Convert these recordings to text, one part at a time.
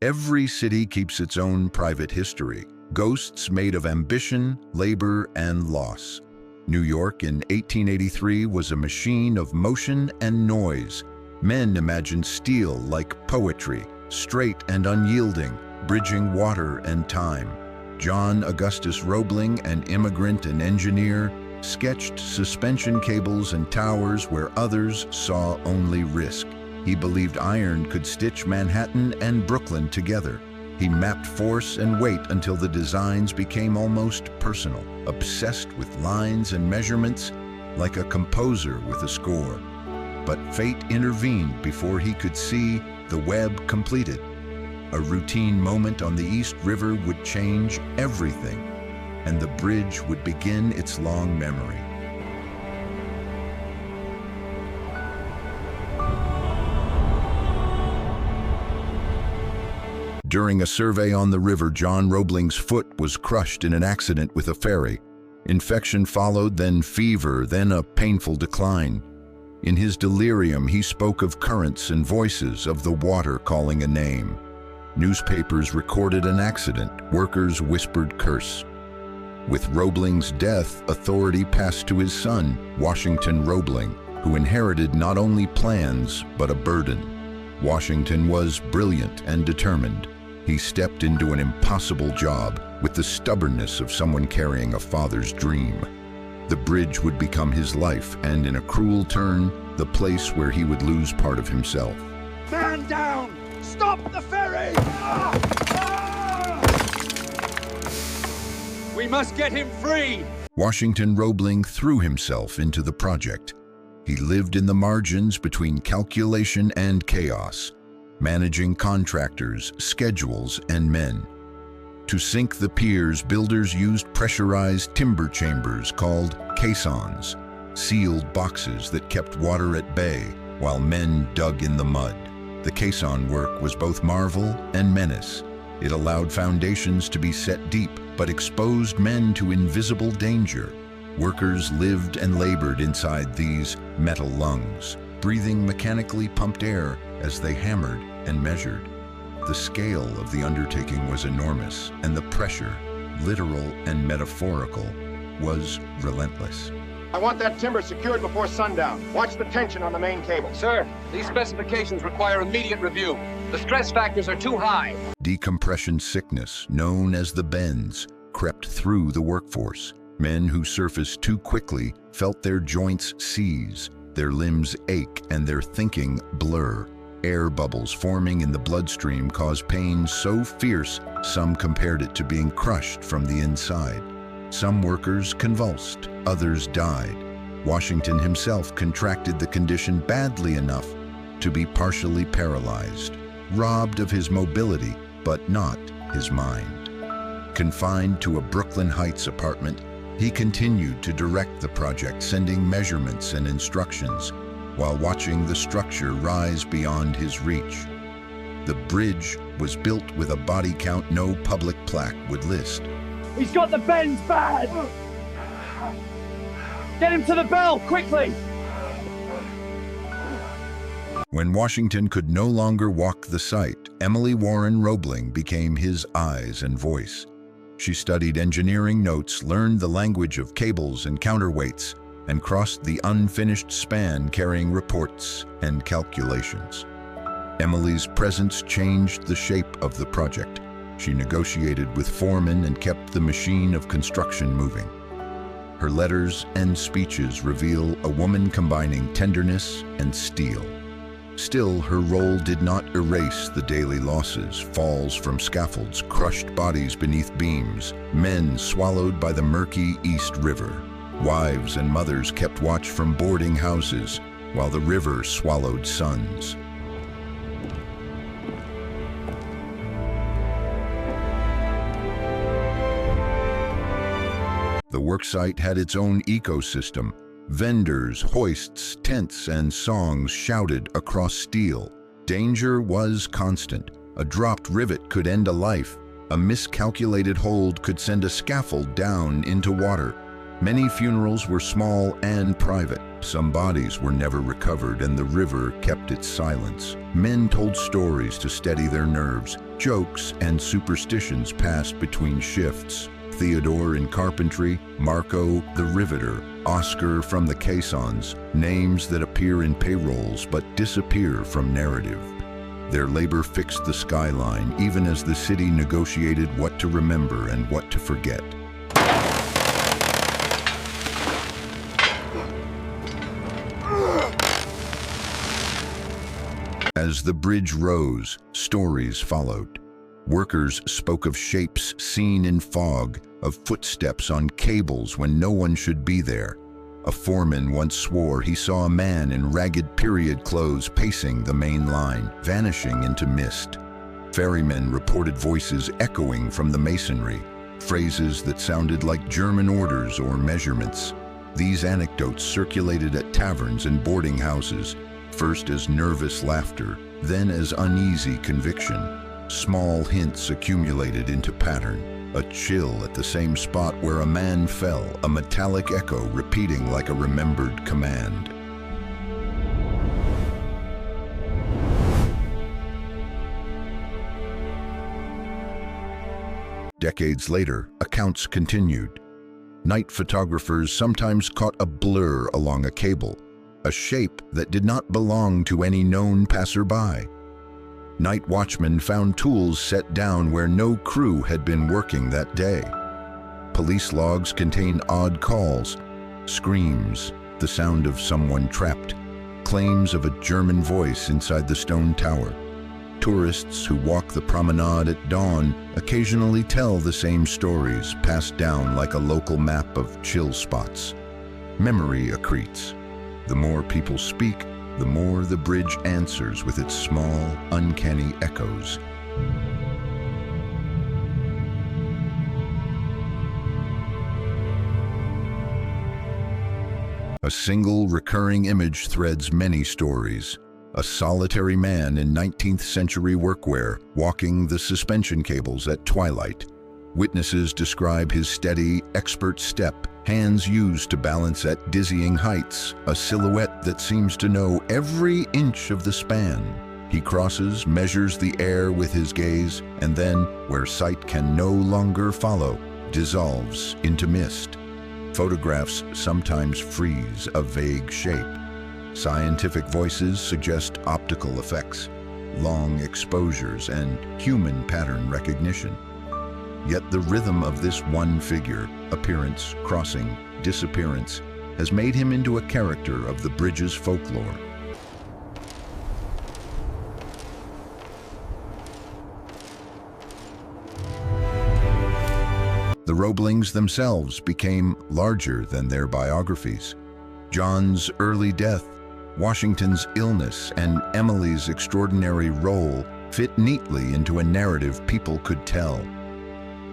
Every city keeps its own private history, ghosts made of ambition, labor, and loss. New York in 1883 was a machine of motion and noise. Men imagined steel like poetry, straight and unyielding, bridging water and time. John Augustus Roebling, an immigrant and engineer, sketched suspension cables and towers where others saw only risk. He believed iron could stitch Manhattan and Brooklyn together. He mapped force and weight until the designs became almost personal, obsessed with lines and measurements like a composer with a score. But fate intervened before he could see the web completed. A routine moment on the East River would change everything, and the bridge would begin its long memory. During a survey on the river, John Roebling's foot was crushed in an accident with a ferry. Infection followed, then fever, then a painful decline. In his delirium, he spoke of currents and voices, of the water calling a name. Newspapers recorded an accident. Workers whispered curse. With Roebling's death, authority passed to his son, Washington Roebling, who inherited not only plans, but a burden. Washington was brilliant and determined. He stepped into an impossible job with the stubbornness of someone carrying a father's dream. The bridge would become his life, and in a cruel turn, the place where he would lose part of himself. Man down! Stop the ferry! We must get him free! Washington Roebling threw himself into the project. He lived in the margins between calculation and chaos, managing contractors, schedules, and men. To sink the piers, builders used pressurized timber chambers called caissons, sealed boxes that kept water at bay while men dug in the mud. The caisson work was both marvel and menace. It allowed foundations to be set deep, but exposed men to invisible danger. Workers lived and labored inside these metal lungs, breathing mechanically pumped air as they hammered and measured. The scale of the undertaking was enormous, and the pressure, literal and metaphorical, was relentless. I want that timber secured before sundown. Watch the tension on the main cable. Sir, these specifications require immediate review. The stress factors are too high. Decompression sickness, known as the bends, crept through the workforce. Men who surfaced too quickly felt their joints seize, their limbs ache, and their thinking blur. Air bubbles forming in the bloodstream caused pain so fierce, some compared it to being crushed from the inside. Some workers convulsed, others died. Washington himself contracted the condition badly enough to be partially paralyzed, robbed of his mobility, but not his mind. Confined to a Brooklyn Heights apartment, he continued to direct the project, sending measurements and instructions, while watching the structure rise beyond his reach. The bridge was built with a body count no public plaque would list. He's got the bends bad! Get him to the bell, quickly! When Washington could no longer walk the site, Emily Warren Roebling became his eyes and voice. She studied engineering notes, learned the language of cables and counterweights, and crossed the unfinished span carrying reports and calculations. Emily's presence changed the shape of the project. She negotiated with foremen and kept the machine of construction moving. Her letters and speeches reveal a woman combining tenderness and steel. Still, her role did not erase the daily losses: falls from scaffolds, crushed bodies beneath beams, men swallowed by the murky East River. Wives and mothers kept watch from boarding houses, while the river swallowed sons. The worksite had its own ecosystem. Vendors, hoists, tents, and songs shouted across steel. Danger was constant. A dropped rivet could end a life. A miscalculated hold could send a scaffold down into water. Many funerals were small and private. Some bodies were never recovered, and the river kept its silence. Men told stories to steady their nerves. Jokes and superstitions passed between shifts. Theodore in carpentry, Marco the riveter, Oscar from the caissons, names that appear in payrolls but disappear from narrative. Their labor fixed the skyline even as the city negotiated what to remember and what to forget. As the bridge rose, stories followed. Workers spoke of shapes seen in fog, of footsteps on cables when no one should be there. A foreman once swore he saw a man in ragged period clothes pacing the main line, vanishing into mist. Ferrymen reported voices echoing from the masonry, phrases that sounded like German orders or measurements. These anecdotes circulated at taverns and boarding houses, first as nervous laughter, then as uneasy conviction. Small hints accumulated into pattern. A chill at the same spot where a man fell, a metallic echo repeating like a remembered command. Decades later, accounts continued. Night photographers sometimes caught a blur along a cable, a shape that did not belong to any known passerby. Night watchmen found tools set down where no crew had been working that day. Police logs contain odd calls, screams, the sound of someone trapped, claims of a German voice inside the stone tower. Tourists who walk the promenade at dawn occasionally tell the same stories, passed down like a local map of chill spots. Memory accretes. The more people speak, the more the bridge answers with its small, uncanny echoes. A single recurring image threads many stories. A solitary man in 19th century workwear walking the suspension cables at twilight. Witnesses describe his steady, expert step, hands used to balance at dizzying heights, a silhouette that seems to know every inch of the span. He crosses, measures the air with his gaze, and then, where sight can no longer follow, dissolves into mist. Photographs sometimes freeze a vague shape. Scientific voices suggest optical effects, long exposures, and human pattern recognition. Yet the rhythm of this one figure, appearance, crossing, disappearance, has made him into a character of the bridge's folklore. The Roeblings themselves became larger than their biographies. John's early death, Washington's illness, and Emily's extraordinary role fit neatly into a narrative people could tell.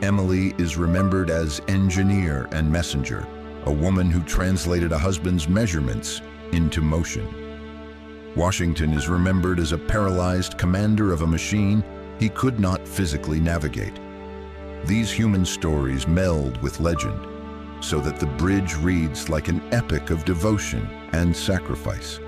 Emily is remembered as engineer and messenger, a woman who translated a husband's measurements into motion. Washington is remembered as a paralyzed commander of a machine he could not physically navigate. These human stories meld with legend, so that the bridge reads like an epic of devotion and sacrifice.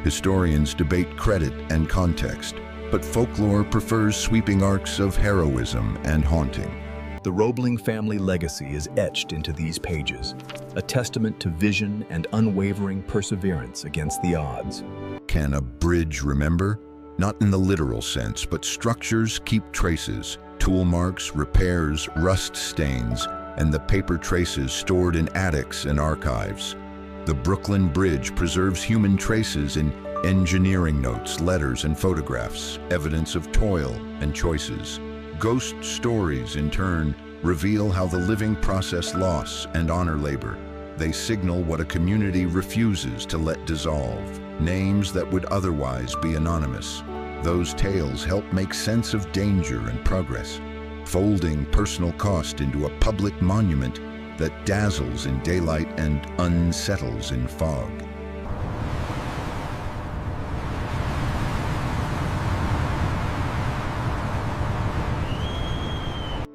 Historians debate credit and context, but folklore prefers sweeping arcs of heroism and haunting. The Roebling family legacy is etched into these pages, a testament to vision and unwavering perseverance against the odds. Can a bridge remember? Not in the literal sense, but structures keep traces, tool marks, repairs, rust stains, and the paper traces stored in attics and archives. The Brooklyn Bridge preserves human traces in engineering notes, letters, and photographs, evidence of toil and choices. Ghost stories, in turn, reveal how the living process loss and honor labor. They signal what a community refuses to let dissolve, names that would otherwise be anonymous. Those tales help make sense of danger and progress, folding personal cost into a public monument that dazzles in daylight and unsettles in fog.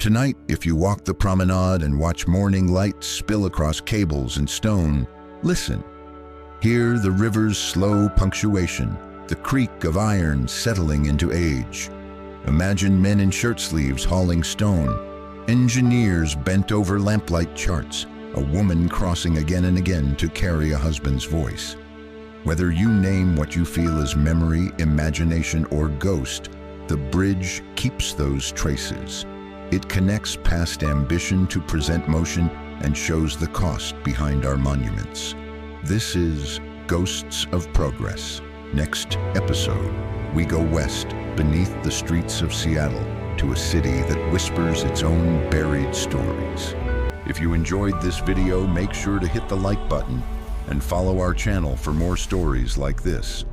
Tonight, if you walk the promenade and watch morning light spill across cables and stone, listen. Hear the river's slow punctuation, the creak of iron settling into age. Imagine men in shirt sleeves hauling stone, engineers bent over lamplight charts, a woman crossing again and again to carry a husband's voice. Whether you name what you feel as memory, imagination, or ghost, the bridge keeps those traces. It connects past ambition to present motion and shows the cost behind our monuments. This is Ghosts of Progress. Next episode, we go west, beneath the streets of Seattle, to a city that whispers its own buried stories. If you enjoyed this video, make sure to hit the like button and follow our channel for more stories like this.